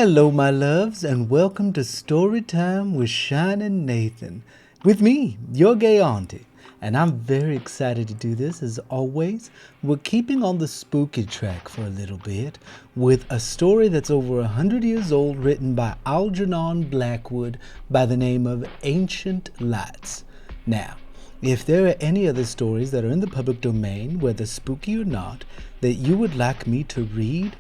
Hello, my loves, and welcome to Storytime with Shining Nathan. With me, your gay auntie. And I'm very excited to do this. As always, we're keeping on the spooky track for a little bit with a story that's over 100 years old, written by Algernon Blackwood by the name of Ancient Lights. Now, if there are any other stories that are in the public domain, whether spooky or not, that you would like me to read,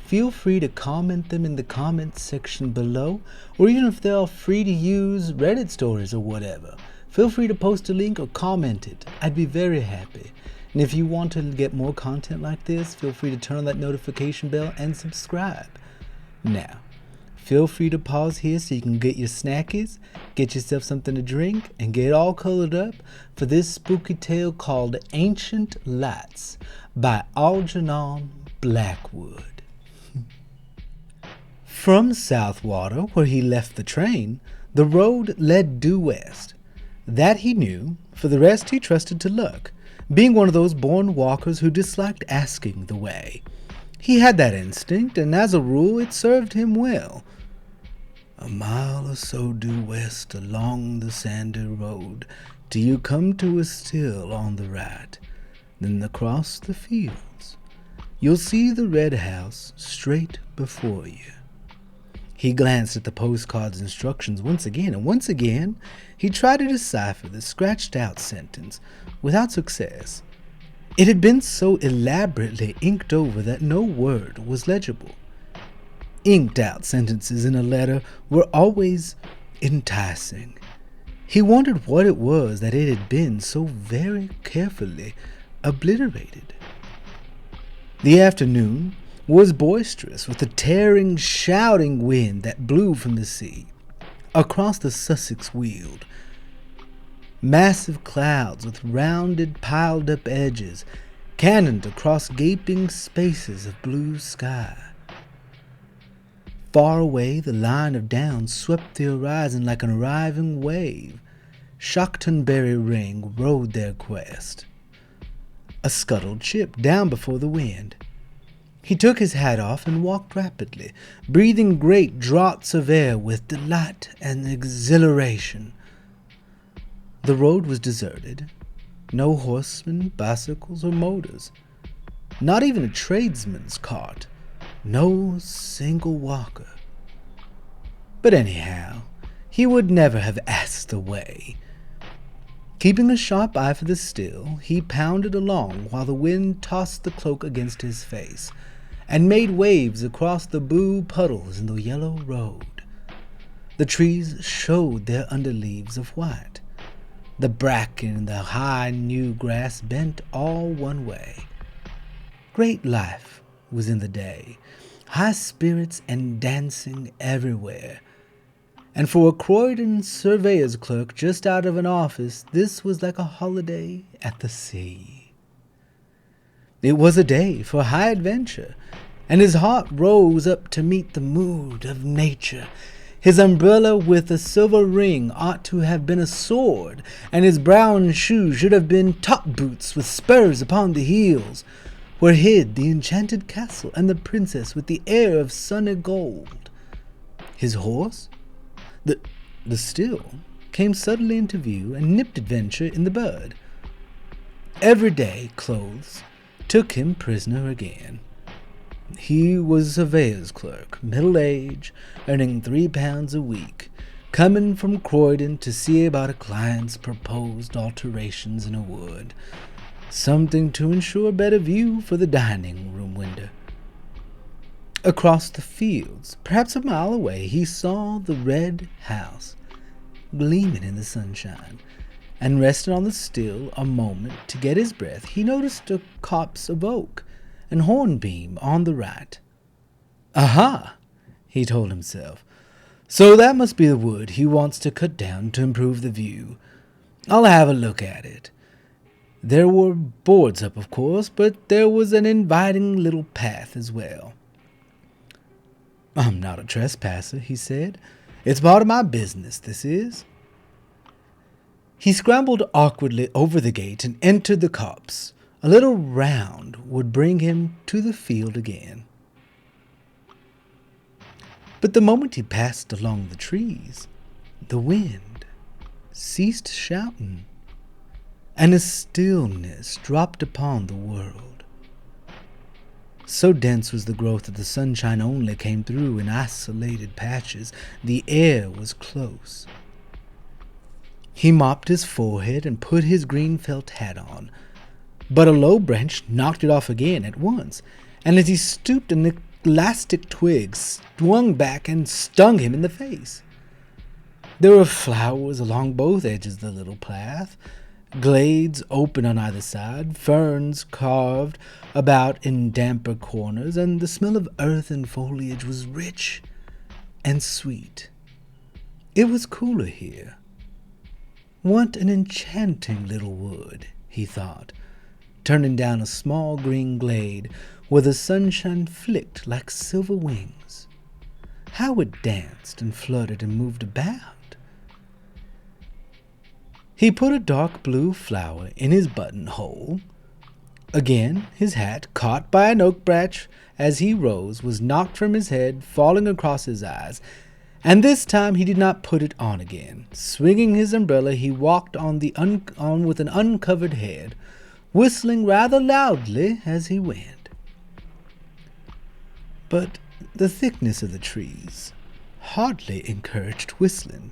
feel free to comment them in the comments section below, or even if they're free to use Reddit stories or whatever, feel free to post a link or comment it. I'd be very happy. And if you want to get more content like this, feel free to turn on that notification bell and subscribe. Now, feel free to pause here so you can get your snackies, get yourself something to drink, and get all colored up for this spooky tale called Ancient Lights by Algernon Blackwood. From Southwater, where he left the train, the road led due west. That he knew. For the rest, he trusted to luck, being one of those born walkers who disliked asking the way. He had that instinct, and as a rule, it served him well. A mile or so due west along the sandy road, till you come to a still on the right. Then across the fields, you'll see the red house straight before you. He glanced at the postcard's instructions once again, and once again he tried to decipher the scratched-out sentence without success. It had been so elaborately inked over that no word was legible. Inked-out sentences in a letter were always enticing. He wondered what it was that it had been so very carefully obliterated. The afternoon was boisterous, with a tearing, shouting wind that blew from the sea. Across the Sussex Weald, massive clouds with rounded, piled-up edges cannoned across gaping spaces of blue sky. Far away, the line of downs swept the horizon like an arriving wave. Shocktonberry Ring rode their quest. A scuttled ship down before the wind. He took his hat off and walked rapidly, breathing great draughts of air with delight and exhilaration. The road was deserted. No horsemen, bicycles, or motors. Not even a tradesman's cart. No single walker. But anyhow, he would never have asked the way. Keeping a sharp eye for the still, he pounded along while the wind tossed the cloak against his face and made waves across the blue puddles in the yellow road. The trees showed their underleaves of white. The bracken and the high new grass bent all one way. Great life was in the day, high spirits and dancing everywhere. And for a Croydon surveyor's clerk just out of an office, this was like a holiday at the sea. It was a day for high adventure, and his heart rose up to meet the mood of nature. His umbrella with a silver ring ought to have been a sword, and his brown shoes should have been top boots with spurs upon the heels, where hid the enchanted castle and the princess with the air of sunny gold. His horse, the still, came suddenly into view and nipped adventure in the bud. Everyday clothes took him prisoner again. He was a surveyor's clerk, middle-aged, earning £3 a week, coming from Croydon to see about a client's proposed alterations in a wood, something to ensure a better view for the dining-room window. Across the fields, perhaps a mile away, he saw the red house gleaming in the sunshine, and resting on the still a moment to get his breath, he noticed a copse of oak and hornbeam on the right. Aha! He told himself. So that must be the wood he wants to cut down to improve the view. I'll have a look at it. There were boards up, of course, but there was an inviting little path as well. I'm not a trespasser, he said. It's part of my business, this is. He scrambled awkwardly over the gate and entered the copse. A little round would bring him to the field again. But the moment he passed along the trees, the wind ceased shouting, and a stillness dropped upon the world. So dense was the growth that the sunshine only came through in isolated patches. The air was close. He mopped his forehead and put his green felt hat on, but a low branch knocked it off again at once, and as he stooped, an elastic twig swung back and stung him in the face. There were flowers along both edges of the little path, glades open on either side, ferns carved about in damper corners, and the smell of earth and foliage was rich and sweet. It was cooler here. What an enchanting little wood, he thought, turning down a small green glade where the sunshine flicked like silver wings. How it danced and fluttered and moved about. He put a dark blue flower in his buttonhole. Again, his hat, caught by an oak branch as he rose, was knocked from his head, falling across his eyes, and this time he did not put it on again. Swinging his umbrella, he walked on with an uncovered head, whistling rather loudly as he went. But the thickness of the trees hardly encouraged whistling,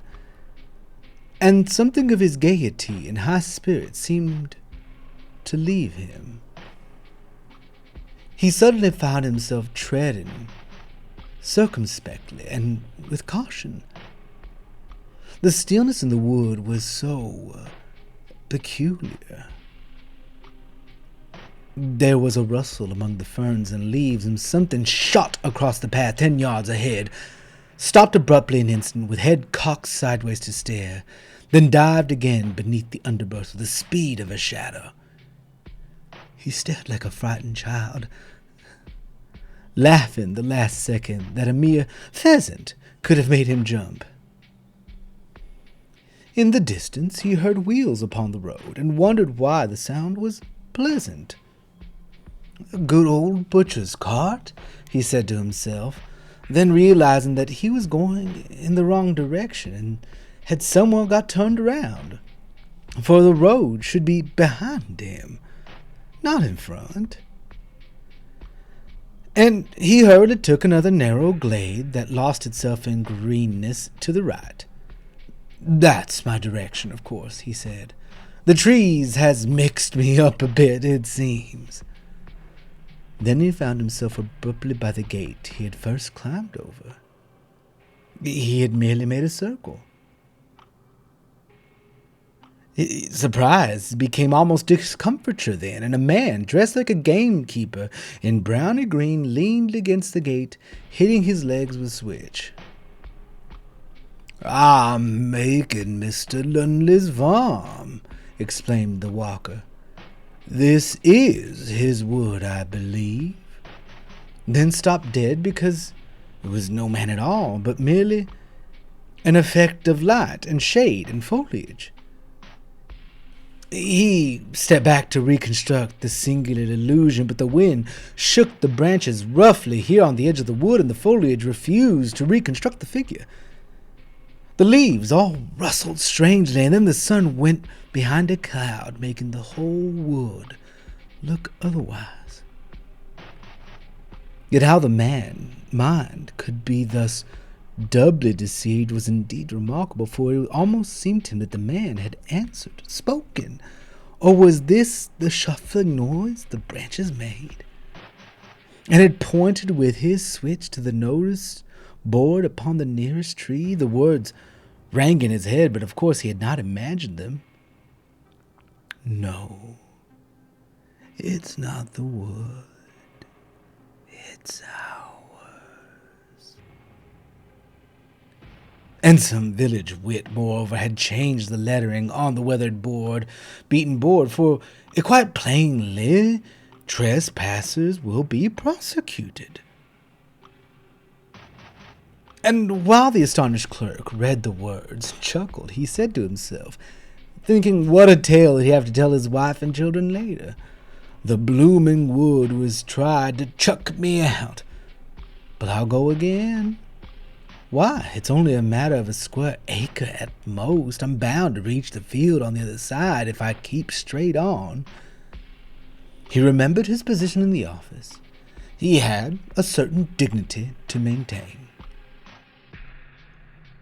and something of his gaiety and high spirits seemed to leave him. He suddenly found himself treading circumspectly and with caution. The stillness in the wood was so peculiar. There was a rustle among the ferns and leaves, and something shot across the path 10 yards ahead, stopped abruptly an instant with head cocked sideways to stare, then dived again beneath the underbrush with the speed of a shadow. He stared like a frightened child, laughing the last second that a mere pheasant could have made him jump. In the distance he heard wheels upon the road and wondered why the sound was pleasant. "A good old butcher's cart," he said to himself, then realizing that he was going in the wrong direction and had somewhat got turned around, for the road should be behind him, not in front. And he hurriedly took another narrow glade that lost itself in greenness to the right. "That's my direction, of course," he said. "The trees has mixed me up a bit, it seems." Then he found himself abruptly by the gate he had first climbed over. He had merely made a circle. Surprise became almost discomfiture then, and a man dressed like a gamekeeper in browny green leaned against the gate, hitting his legs with switch. "I'm making Mr. Lunley's farm," exclaimed the walker. "This is his wood, I believe." Then stopped dead because it was no man at all, but merely an effect of light and shade and foliage. He stepped back to reconstruct the singular illusion, but the wind shook the branches roughly here on the edge of the wood, and the foliage refused to reconstruct the figure. The leaves all rustled strangely, and then the sun went behind a cloud, making the whole wood look otherwise. Yet how the mind could be thus doubly deceived was indeed remarkable, for it almost seemed to him that the man had answered, spoken. Or was this the shuffling noise the branches made, and had pointed with his switch to the notice board upon the nearest tree? The words rang in his head, but of course he had not imagined them. "No, it's not the wood, it's ours." And some village wit, moreover, had changed the lettering on the weathered beaten board, for it quite plainly, "Trespassers will be prosecuted." And while the astonished clerk read the words and chuckled, he said to himself, thinking what a tale he'd have to tell his wife and children later, "The blooming wood was tried to chuck me out, but I'll go again. Why, it's only a matter of a square acre at most. I'm bound to reach the field on the other side if I keep straight on. He remembered his position in the office. He had a certain dignity to maintain.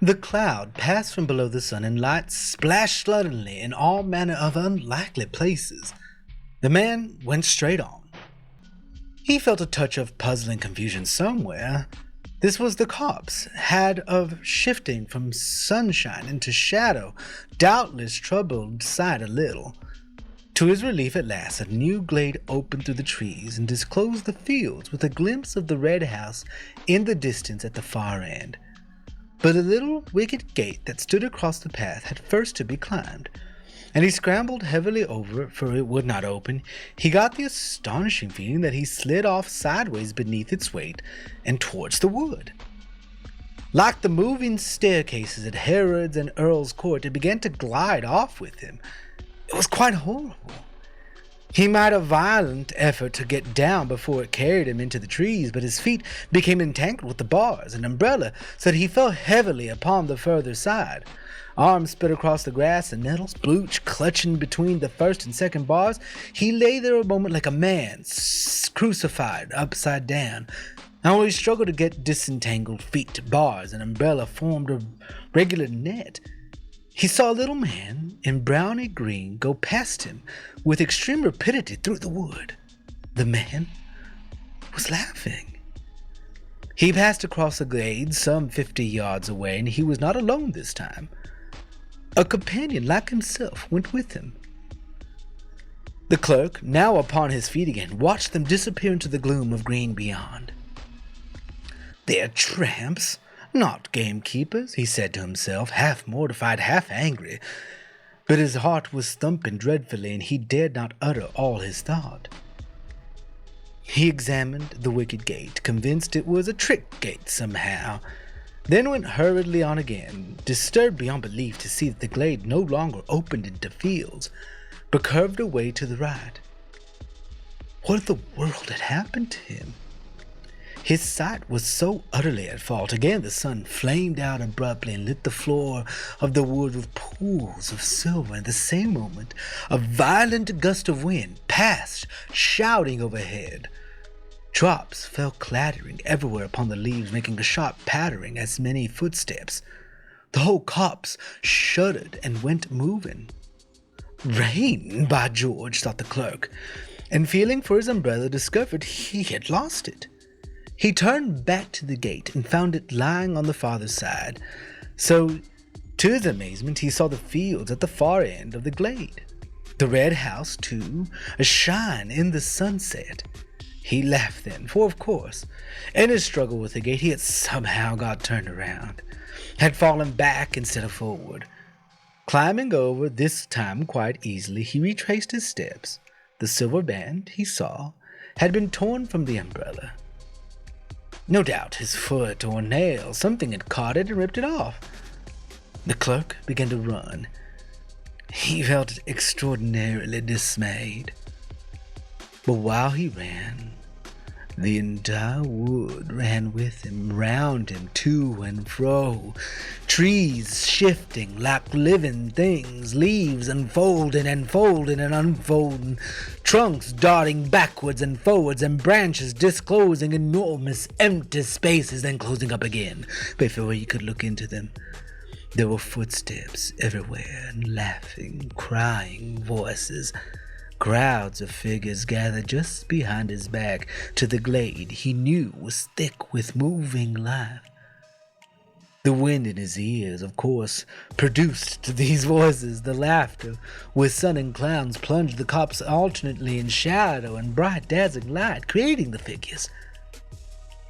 The cloud passed from below the sun, and light splashed suddenly in all manner of unlikely places. The man went straight on. He felt a touch of puzzling confusion somewhere. This was the copse had of shifting from sunshine into shadow, doubtless troubled sight a little. To his relief at last, a new glade opened through the trees and disclosed the fields with a glimpse of the red house in the distance at the far end. But a little wicket gate that stood across the path had first to be climbed, and he scrambled heavily over it, for it would not open. He got the astonishing feeling that he slid off sideways beneath its weight and towards the wood. Like the moving staircases at Herod's and Earl's Court, it began to glide off with him. It was quite horrible. He made a violent effort to get down before it carried him into the trees, but his feet became entangled with the bars and umbrella, so that he fell heavily upon the further side. Arms spread across the grass and nettles, Blooch clutching between the first and second bars. He lay there a moment like a man crucified upside down. And while he struggled to get disentangled, feet, bars, and umbrella formed a regular net. He saw a little man in browny green go past him with extreme rapidity through the wood. The man was laughing. He passed across a glade some 50 yards away, and he was not alone this time. A companion like himself went with him. The clerk, now upon his feet again, watched them disappear into the gloom of green beyond. "They're tramps, not gamekeepers," he said to himself, half mortified, half angry. But his heart was thumping dreadfully, and he dared not utter all his thought. He examined the wicket gate, convinced it was a trick gate somehow, then went hurriedly on again, disturbed beyond belief to see that the glade no longer opened into fields, but curved away to the right. What in the world had happened to him? His sight was so utterly at fault. Again the sun flamed out abruptly and lit the floor of the wood with pools of silver. At the same moment, a violent gust of wind passed, shouting overhead. Drops fell clattering everywhere upon the leaves, making a sharp pattering as many footsteps. The whole copse shuddered and went moving. Rain, by George, thought the clerk, and feeling for his umbrella discovered he had lost it. He turned back to the gate and found it lying on the farther side, so to his amazement he saw the fields at the far end of the glade. The red house, too, ashine in the sunset. He laughed then, for of course, in his struggle with the gate he had somehow got turned around, had fallen back instead of forward. Climbing over, this time quite easily, he retraced his steps. The silver band, he saw, had been torn from the umbrella. No doubt his foot or nail, something had caught it and ripped it off. The clerk began to run. He felt extraordinarily dismayed. But while he ran, the entire wood ran with him, round him, to and fro, trees shifting like living things, leaves unfolding and folding and unfolding, trunks darting backwards and forwards, and branches disclosing enormous empty spaces, then closing up again before he could look into them. There were footsteps everywhere, and laughing, crying voices. Crowds of figures gathered just behind his back to the glade he knew was thick with moving life. The wind in his ears, of course, produced these voices. The laughter, with sun and clouds, plunged the copse alternately in shadow and bright dazzling light, creating the figures.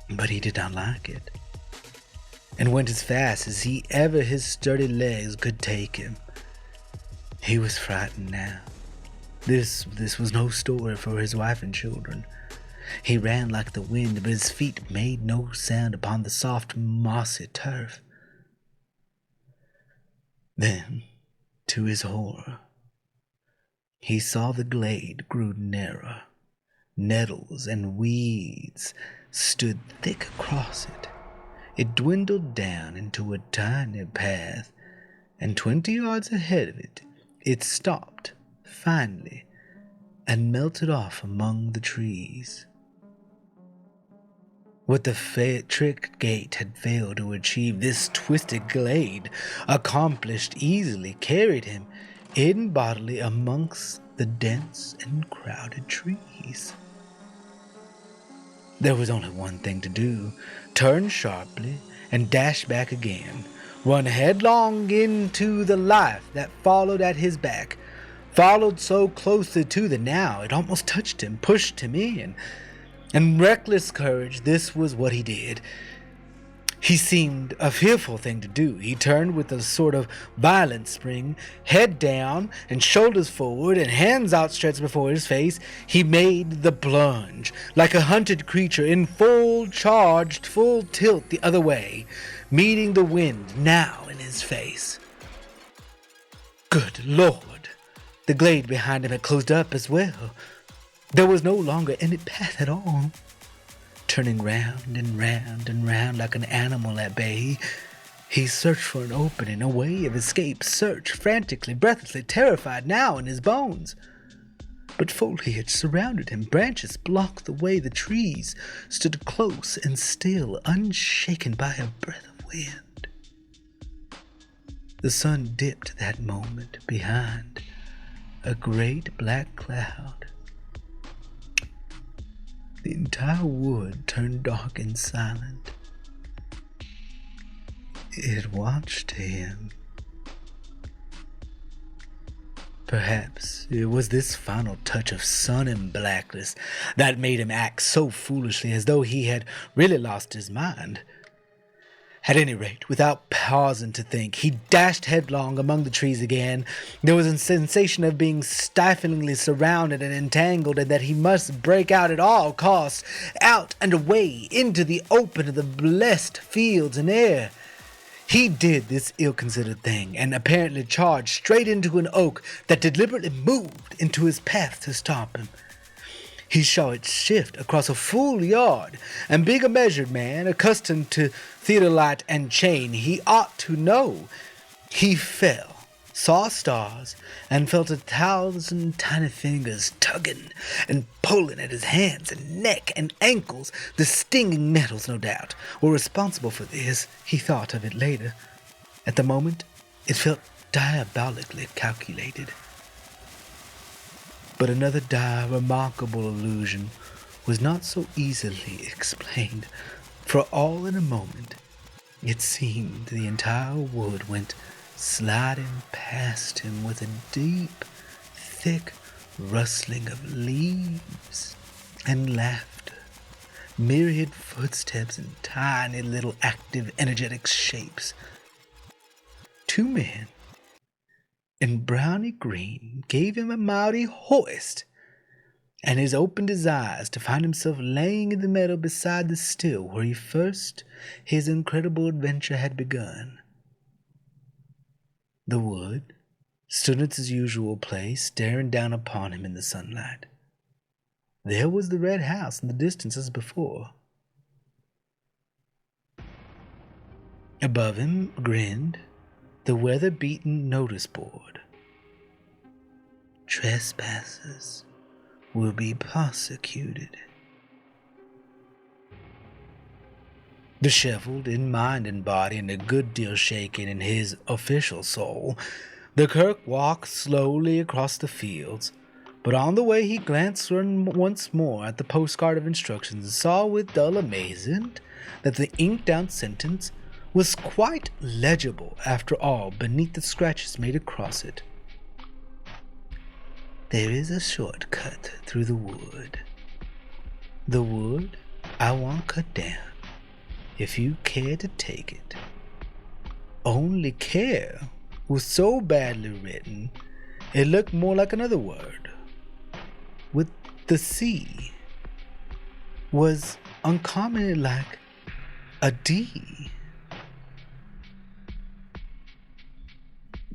But he did not like it, and went as fast as ever his sturdy legs could take him. He was frightened now. This was no story for his wife and children. He ran like the wind, but his feet made no sound upon the soft, mossy turf. Then, to his horror, he saw the glade grew narrower. Nettles and weeds stood thick across it. It dwindled down into a tiny path, and 20 yards ahead of it, it stopped, finally, and melted off among the trees. What the trick gate had failed to achieve, this twisted glade accomplished easily, carried him in bodily amongst the dense and crowded trees. There was only one thing to do: turn sharply and dash back again, run headlong into the life that followed at his back, followed so closely too that now it almost touched him, pushed him in. And reckless courage, this was what he did. He seemed a fearful thing to do. He turned with a sort of violent spring, head down and shoulders forward and hands outstretched before his face. He made the plunge, like a hunted creature in full charged, full tilt the other way, meeting the wind now in his face. Good Lord! The glade behind him had closed up as well. There was no longer any path at all. Turning round and round and round like an animal at bay, he searched for an opening, a way of escape, searched frantically, breathlessly, terrified now in his bones. But foliage surrounded him, branches blocked the way, the trees stood close and still, unshaken by a breath of wind. The sun dipped that moment behind a great black cloud. The entire wood turned dark and silent. It watched him. Perhaps it was this final touch of sun and blackness that made him act so foolishly, as though he had really lost his mind. At any rate, without pausing to think, he dashed headlong among the trees again. There was a sensation of being stiflingly surrounded and entangled, and that he must break out at all costs, out and away into the open of the blessed fields and air. He did this ill-considered thing, and apparently charged straight into an oak that deliberately moved into his path to stop him. He saw it shift across a full yard, and being a measured man, accustomed to theodolite and chain, he ought to know. He fell, saw stars, and felt 1,000 tiny fingers tugging and pulling at his hands and neck and ankles. The stinging nettles, no doubt, were responsible for this. He thought of it later. At the moment, it felt diabolically calculated. But another remarkable illusion was not so easily explained, for all in a moment it seemed the entire wood went sliding past him with a deep, thick rustling of leaves and laughter, myriad footsteps and tiny little active, energetic shapes. 2 men in browny green gave him a mighty hoist, and he opened his eyes to find himself laying in the meadow beside the still where his incredible adventure had begun. The wood stood in its usual place, staring down upon him in the sunlight. There was the red house in the distance as before. Above him grinned the weather-beaten notice board. Trespassers will be prosecuted. Disheveled in mind and body and a good deal shaken in his official soul, the clerk walked slowly across the fields, but on the way he glanced once more at the postcard of instructions and saw with dull amazement that the inked-out sentence was quite legible after all beneath the scratches made across it. There is a shortcut through the wood. The wood I want cut down, if you care to take it. Only care was so badly written, it looked more like another word. With the C was uncommonly like a D.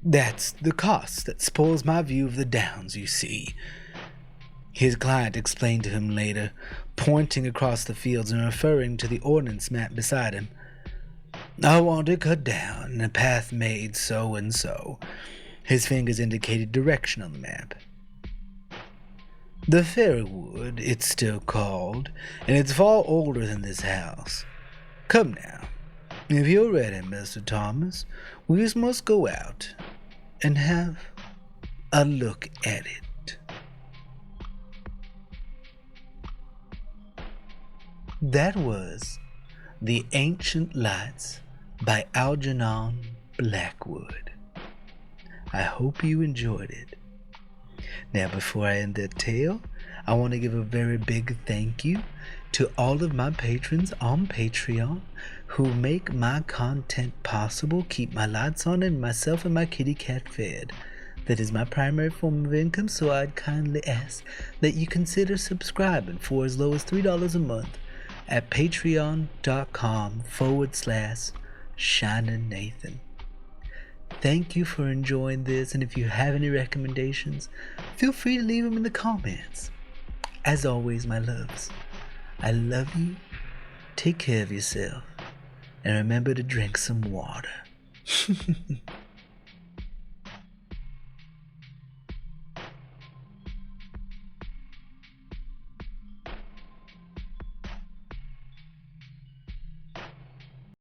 That's the cost that spoils my view of the downs, you see, his client explained to him later, pointing across the fields and referring to the ordnance map beside him. I want to cut down a path made so and so. His fingers indicated direction on the map. The fairy wood, it's still called, and it's far older than this house. Come now, if you're ready, Mr. Thomas, we just must go out and have a look at it. That was The Ancient Lights by Algernon Blackwood. I hope you enjoyed it. Now, before I end that tale, I want to give a very big thank you to all of my patrons on Patreon who make my content possible, keep my lights on, and myself and my kitty cat fed. That is my primary form of income, so I'd kindly ask that you consider subscribing for as low as $3 a month at patreon.com/Shining Nathan. Thank you for enjoying this, and if you have any recommendations, feel free to leave them in the comments. As always, my loves, I love you, take care of yourself, and remember to drink some water.